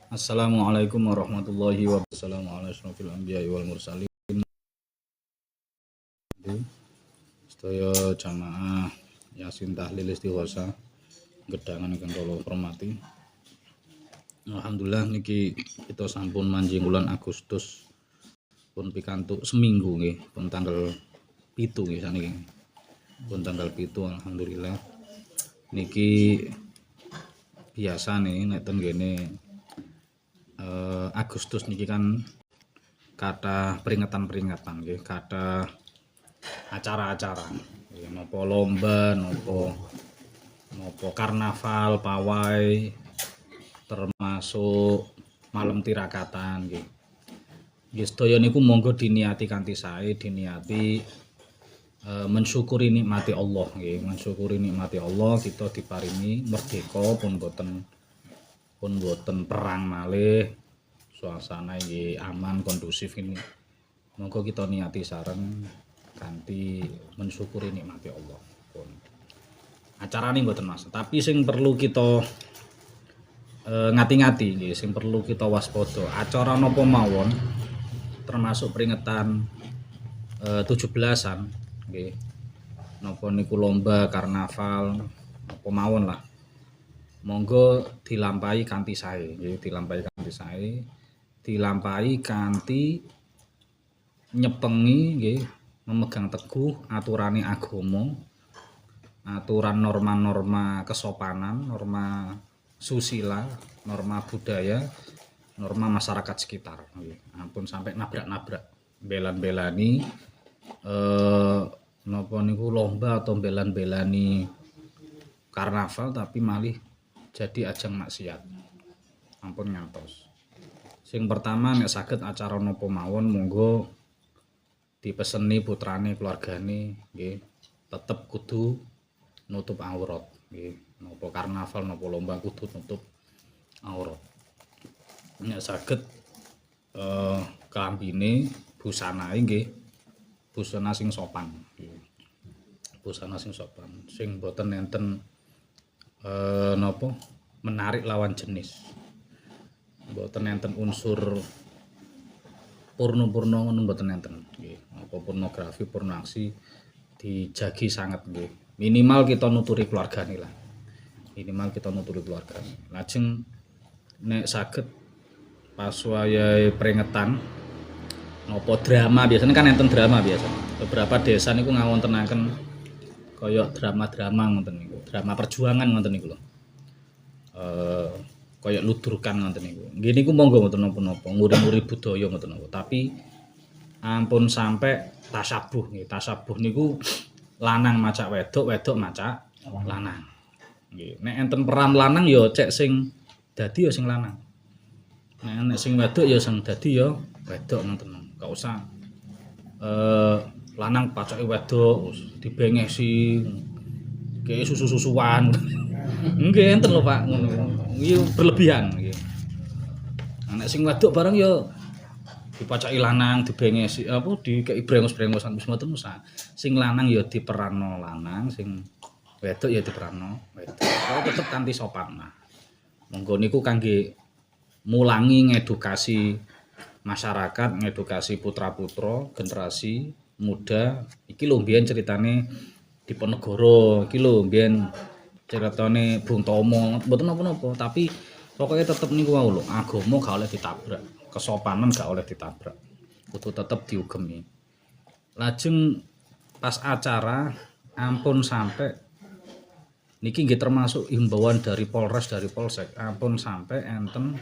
Assalamualaikum warahmatullahi wabarakatuh. Assalamualaikum wal mursalin. Sedaya jamaah Yasin Tahlil Istighosa gedangan ingkang kula hormati. Alhamdulillah niki kita sampun manjing bulan Agustus pun pikantuk seminggu nggih, pun tanggal 7 nggih saniki. Pun tanggal 7 alhamdulillah. Niki biasa nih nek ten kene Agustus niki kan kata peringatan nggih, kata acara-acara nggih, napa lomba, napa karnaval, pawai, termasuk malam tirakatan nggih. Nggih sedaya niku monggo diniati kanthi sae, diniati mensyukuri nikmati Allah nggih, mensyukuri nikmati Allah kita diparingi merdeka pun boten perang malih, suasana nggih aman kondusif ini. Monggo kita niati sareng kanthi mensyukuri nikmati Allah. Pun acarane mboten Mas, tapi sing perlu kita ngati-ngati nggih, sing perlu kita waspada, acara napa mawon termasuk peringatan 17-an nggih. Napa niku lomba karnaval napa mawon lah. Monggo dilampahi kanthi sae nggih, dilampahi kanthi sae, dilampahi kanthi nyepengi nggih, memegang teguh aturane agama, aturan norma-norma kesopanan, norma susila, norma budaya, norma masyarakat sekitar nggih. Ampun sampai nabrak-nabrak, belan-belani napa niku lomba atau belan-belani karnaval tapi malih jadi ajang maksiat. Ampun ngantos. Sing pertama nek saged acara napa mawon monggo dipeseni putrane keluargane nggih tetep kudu nutup aurat nggih. Napa karnaval napa lomba kudu nutup aurat. Nek saged klambine busanae nggih busana sing sopan nggih. Busana sing sopan sing boten enten napa menarik lawan jenis. Mboten enten unsur porno-porno ngono mboten enten nggih. Apa pornografi, pornoaksi dijagi sangat nggih. Minimal kita nuturi keluargane lah. Minimal kita nuturi keluargane. Lajeng nek saged pas wayahe peringatan napa drama biasanya kan enten drama biasa. Beberapa desa niku ngawontenaken kaya drama-drama ngoten niku. Drama perjuangan ngoten niku lho. Kaya ludurkan ngoten niku. Nggih niku monggo mboten napa-napa, nguri-nguri budaya ngoten niku. Tapi ampun sampai tasabuh nggih. Tasabuh niku lanang macak wedok, wedok macak lanang. Nggih. Nek enten peran lanang ya cek sing dadi ya sing lanang. Nek sing wedok ya sing dadi ya wedok ngoten. Gak usah lanang pacake wedok dibengesi kayak susu-susuan. Nggih enten lho Pak ngono. Iki berlebihan nggih. Nek sing wedok bareng ya dipacaki lanang, dibengesi apa dikeki brengos-brengosan wis mboten usah. Sing lanang ya diperanno lanang, sing wedok ya diperanno wedok. Kok tetep kanthi sopan. Nah, monggo niku kangge mulangi ngedukasi masyarakat, ngedukasi putra-putra generasi muda. Iki lho mbiyen ceritane Diponegoro, iki lho mbiyen ceritane Bung Tomo, mboten napa-napa, tapi pokoknya tetep niku wae lho, agama gak oleh ditabrak, kesopanan gak oleh ditabrak. Kudu tetep diugemi. Lajeng pas acara ampun sampai niki nggih termasuk himbauan dari Polres, dari Polsek, ampun sampai enten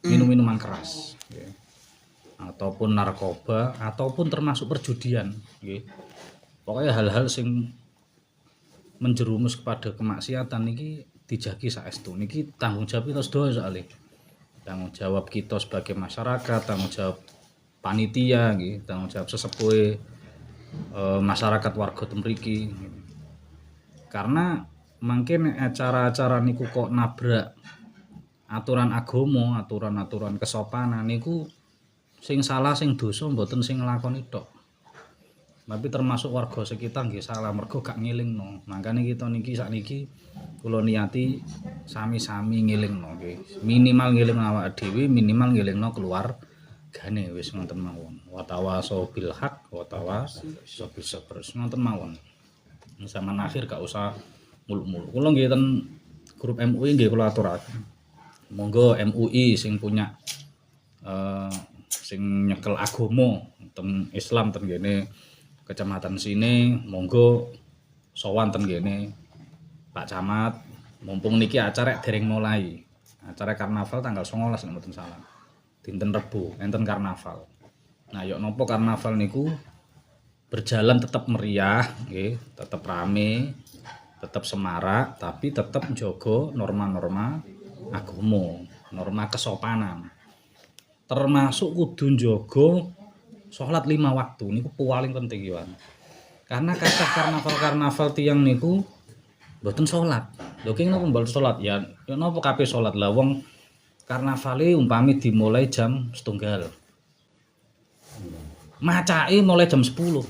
minum-minuman keras nggih. Ataupun narkoba ataupun termasuk perjudian nggih. Pokoknya hal-hal sing menjerumus kepada kemaksiatan niki dijagi saestu. Niki tanggung jawab kita sedaya soalé. Tanggung jawab kita sebagai masyarakat, tanggung jawab panitia nggih, tanggung jawab sesepuhe masyarakat warga temriki. Karena mungkin acara-acara niku kok nabrak aturan agama, aturan-aturan kesopanan niku sing salah sing dosa mboten sing nglakoni tok. Tapi termasuk warga sekitar nggih salah mergo gak ngilingno. Makane kita niki sakniki kula niati sami-sami ngilingno nggih. Minimal ngilingno awake dhewe, minimal ngilingno keluargane wis ngoten mawon. Wa tawasau bil haq wa tawasau bis sabr. Ngoten mawon. Zaman akhir gak usah muluk-muluk. Kula nggih ten grup MUI nggih kula aturaken. Monggo MUI sing punya sing nyekel agama ten Islam ten kene kecamatan sini monggo sowan ten kene Pak Camat mumpung niki acara dereng mulai. Acara karnaval tanggal 19 nek mboten salah. Dinten Rebo enten karnaval. Nah, yok nopo karnaval niku berjalan tetap meriah nggih, tetap rame, tetap semarak tapi tetap njogo norma-norma agama, norma kesopanan. Termasuk kudu njogo salat 5 waktu niku paling penting ya. Karena kathah karnaval-karnaval tiyang niku mboten salat. Lho ki napa mboten salat? Ya napa kabeh salat? Lah wong karnavale umpami dimulai jam 1:30. Macake mulai jam 10.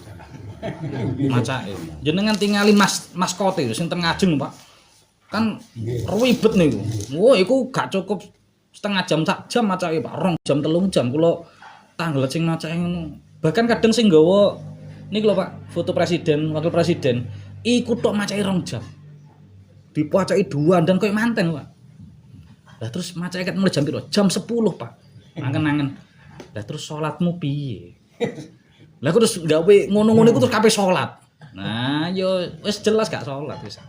Macake. Jenengan tingali maskote sing teng ngajeng, Pak. Kan ribet niku. Oh, iku gak cukup setengah jam sak jam macake, Pak. 2 jam 3 jam kula tanglet sing macake ngono. Bahkan kadang sing nggawa niki lho Pak, foto presiden, wakil presiden, iku tok macake 2 jam. Dipacaki 2 dan koyo manten, Pak. Lah terus macake ket mulai jam piro? Jam 10, Pak. Angen-angen. Lah terus salatmu piye? Lah terus gawe ngono-ngono iku terus kabeh salat. Nah, yo wis jelas gak salat wis.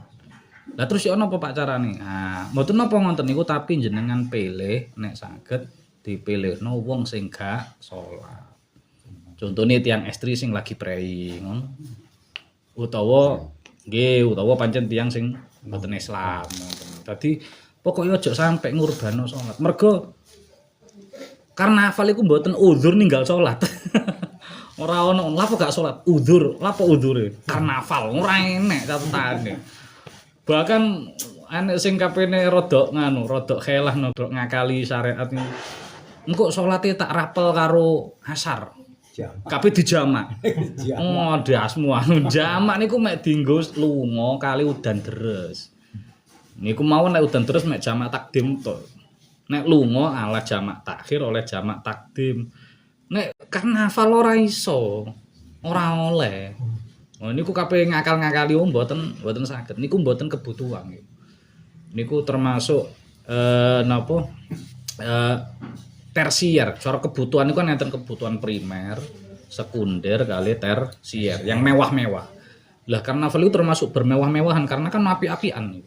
Lah terus yo napa Pak carane? Nah, mboten napa ngonten niku tapi jenengan pilih nek saged dipilihno wong sing gak salat. Contone tiyang estri sing lagi prei ngono. Utawa pancen tiyang sing mboten Islam ngoten. Dadi pokoke aja sampe ngurbano salat. Mergo karnaval iku mboten uzur ninggal salat. Ora ono, lha kok gak salat? Uzur. Lha apa uzure? Karnaval ora enek catetane. Bahkan enek sing kapene rodok khelah rodok ngakali syariat niku. Engko salate tak rapel karo asar. Kabeh dijamak. Oh, dasmu anu jamak niku mek dienggo lunga kali udan deres. Niku mawon nek udan deres mek jamak takdim tok. Nek lunga ala jamak takhir oleh jamak takdim. Nek karnaval ora iso, ora oleh. Oh niku kabeh ngakal-ngakali mboten saged. Niku mboten kebutuhan. Niku termasuk tersier. Cara kebutuhan itu kan enten kebutuhan primer, sekunder kali tersier yang mewah-mewah. Lah karnaval itu termasuk bermewah-mewahan karena kan api-apian.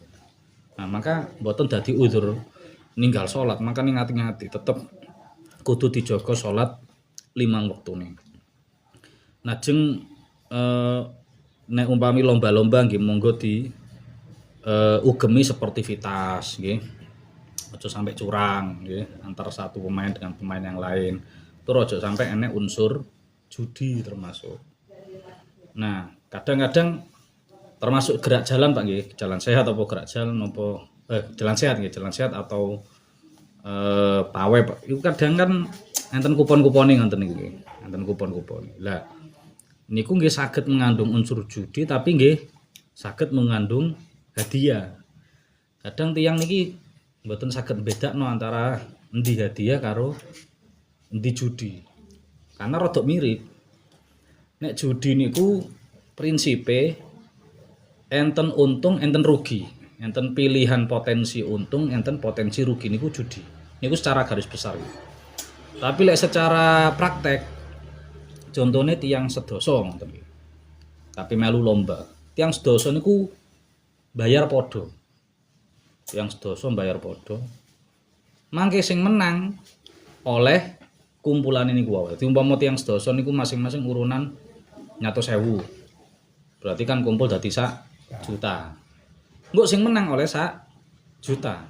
Nah, maka mboten dadi uzur ninggal salat. Maka ngati-ngati tetep kudu dijaga salat 5 wektune. Najeng nek umpami lomba-lomba nggih monggo di ugemi sportivitas nggih. Aja sampai curang nggih antara satu pemain dengan pemain yang lain. Tur aja sampai enek unsur judi termasuk. Nah, kadang-kadang termasuk gerak jalan Pak nggih, jalan sehat apa gerak jalan apa jalan sehat nggih, jalan sehat atau pawai Pak. Iku kadang kan enten kupon-kupone ngoten niku nggih. Enten kupon-kupone. Lah niku nggih saged mengandung unsur judi tapi nggih saged mengandung hadiah. Kadang tiyang niki mboten saged bedakno antara endi hadiah karo endi judi. Karena rada mirip. Nek judi niku prinsipe enten untung, enten rugi. Enten pilihan potensi untung, enten potensi rugi niku judi. Niku secara garis besar. Tapi lek secara praktek contohnya tiyang sedoso ngoten iki. Tapi melu lomba. Tiyang sedoso niku bayar podo. Tiyang sedoso bayar podo. Mangke sing menang oleh kumpulan ini wae. Umpama tiyang sedoso niku masing-masing urunan 100.000. Berarti kan kumpul dadi sak juta. Engko sing menang oleh sak juta.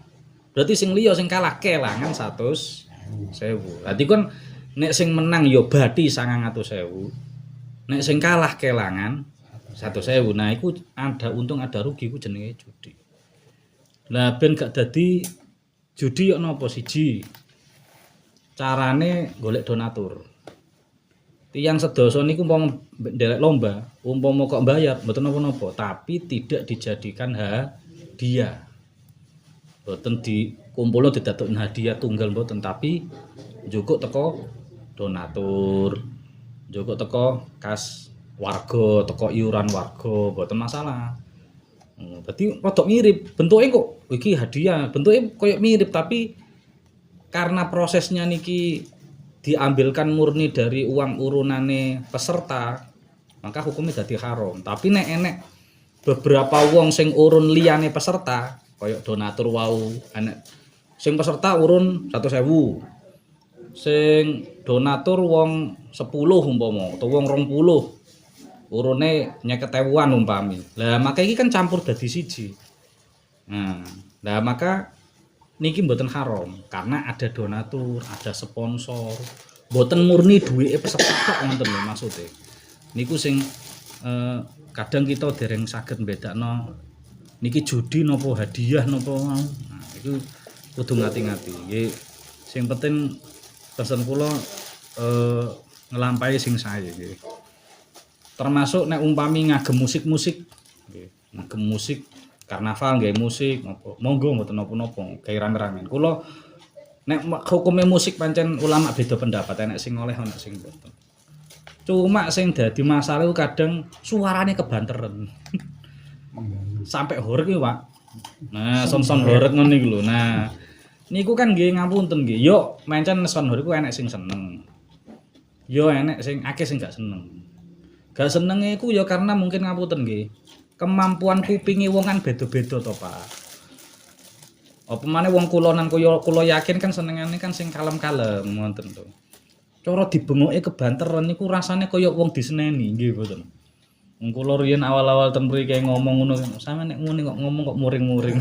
Berarti sing liya sing kalah kelangan 100.000. Berarti kan nek sing menang ya bathi 900.000. Nek sing kalah kelangan 100.000. Nah, iku ada untung ada rugi iku jenenge judi. Lah ben gak dadi judi yo napa siji? Carane golek donatur. tiyang sedasa niku umpama nderek lomba, umpama kok bayar mboten napa-napa, tapi tidak dijadikan hadiah. Mboten dikumpulno didadekno hadiah tunggal mboten, tapi njukuk teko donatur, njukuk teko kas warga, teko iuran warga, mboten masalah. Dadi rada mirip, bentuke kok iki hadiah, bentuke koyo mirip tapi karena prosesnya niki diambilkan murni dari uang urunane peserta, maka hukumnya dadi haram. Tapi nek enek beberapa wong sing urun liyane peserta, kaya donatur wau, enek sing peserta urun 100.000. Sing donatur wong 10 umpama, utawa wong 20. Urune 50.000-an umpami. Lah maka iki kan campur dadi siji. Nah, maka niki mboten haram karena ada donatur, ada sponsor. Mboten murni duwike peserta tok ngoten lho maksude. Niku sing kadang kita dereng saged mbedakno niki judi napa hadiah napa. Nah, iku kudu ngati-ngati. Nggih, sing penting pesen kula nglampahi sing sae nggih. Termasuk nek umpami ngagem musik-musik nggih, ngagem musik karnaval nggih musik apa monggo mboten napa-napa gawe rame-rame. Kula nek hukume musik pancen ulama beda pendapat, enek sing oleh enek sing mboten. Cuma sing dadi masalah kadang suarane kebanteren. Sampai horeg iki, Pak. Nah, son-son horeg ngono niku lho. Nah, niku kan nggih ngapunten nggih. Yo pancen son horeg ku enek sing seneng. Yo enek sing akeh sing gak seneng. Gak senenge iku ya karena mungkin ngapunten nggih. Kemampuan kupinge wong kan beda-beda to, Pak. Apa maneh wong kulonan kula yakin kan senengane kan sing kalem-kalem ngoten to. Cara dibengoke kebanteran niku rasane kaya wong diseneni nggih mboten. Wong kula riyen awal-awal ten mriki ngomong ngono, sampe nek ngene kok ngomong kok muring-muring.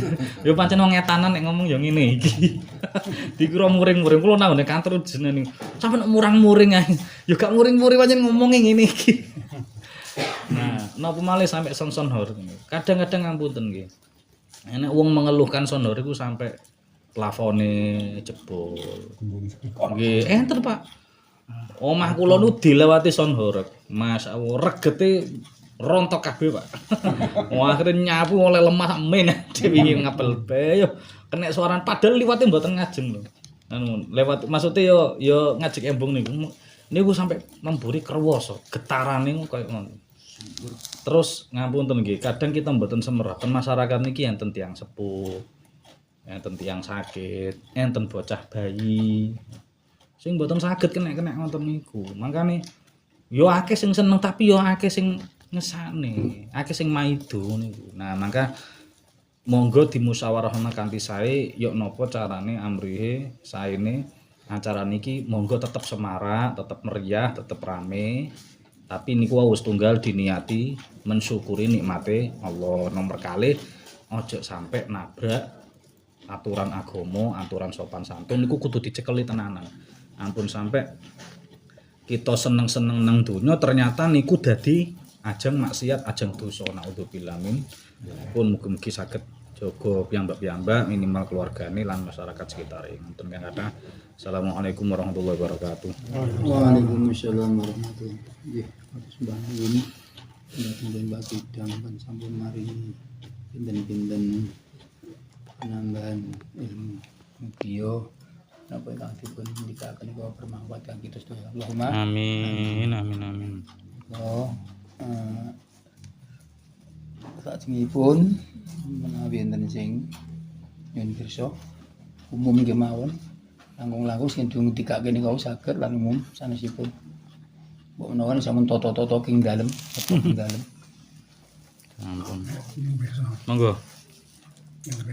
Ya pancen wong etanan nek ngomong ya ngene iki. Dikira muring-muring kula nang kantor jenenge. Sampe nek murang-muring ae. Ya gak muring-muring pancen ngomonge ngene iki. Nah, napa malih sampai son-son hor. Kadang-kadang ngapunten nggih. Enek wong mengeluhkan son hor iku sampai plafone jebol. Nggih, enten Pak. Omah kula nu dilewati son hor. Masyaallah regete rontok kabeh, Pak. Wah, akhire nyapu oleh lemah men wingi ngapel be yo kena suaran padahal liwate mboten ngajeng lho. Anu lewat maksudnya yo ngajek embung niku. Niku sampai memburi kerwoso, getarane koyo ngono. Terus ngapunten nggih, kadang kita mboten semeraten masyarakat niki enten tiyang sepuh, enten tiyang sakit, enten bocah bayi. Sing mboten saged kena ngoten niku. Mangkane yo akeh sing seneng tapi yo akeh sing ngesane, akeh sing maido niku. Nah, mangka monggo dimusyawarahna kanthi sae yo napa carane amrihe saene acara niki monggo tetep semarak, tetep meriah, tetep rame. Tapi niku wis tunggal diniati mensyukuri nikmate Allah. Nomor kalih aja sampai nabrak aturan agama, aturan sopan santun niku kudu dicekeli tenanan. Ampun sampai kita seneng-seneng nang donya ternyata niku dadi ajeng maksiat, ajeng dosa. Naudzubillah min. Pun mugi-mugi saged jaga piyambak-piyambak minimal keluargane lan masyarakat sekitare. Ngoten kang kathah. Assalamualaikum warahmatullahi wabarakatuh. Waalaikumsalam warahmatullahi wabarakatuh. Nggih, sembah ini datang Mbak Bidang kan sampun maringi pinten-pinten penambahan ilmu bio napa ingkang dipun nindikaken kula bermanfaat kangge kita sedaya. Allahumma Amin, amin, amin. Sajengipun menawi enten sing nyuwun pirsa umum nggih mawon langkung-langkung sing dikake niku saged lan umum sanesipun. Mbok menawa sampun toto-toto king dalem, king dalem. Ampun. Monggo.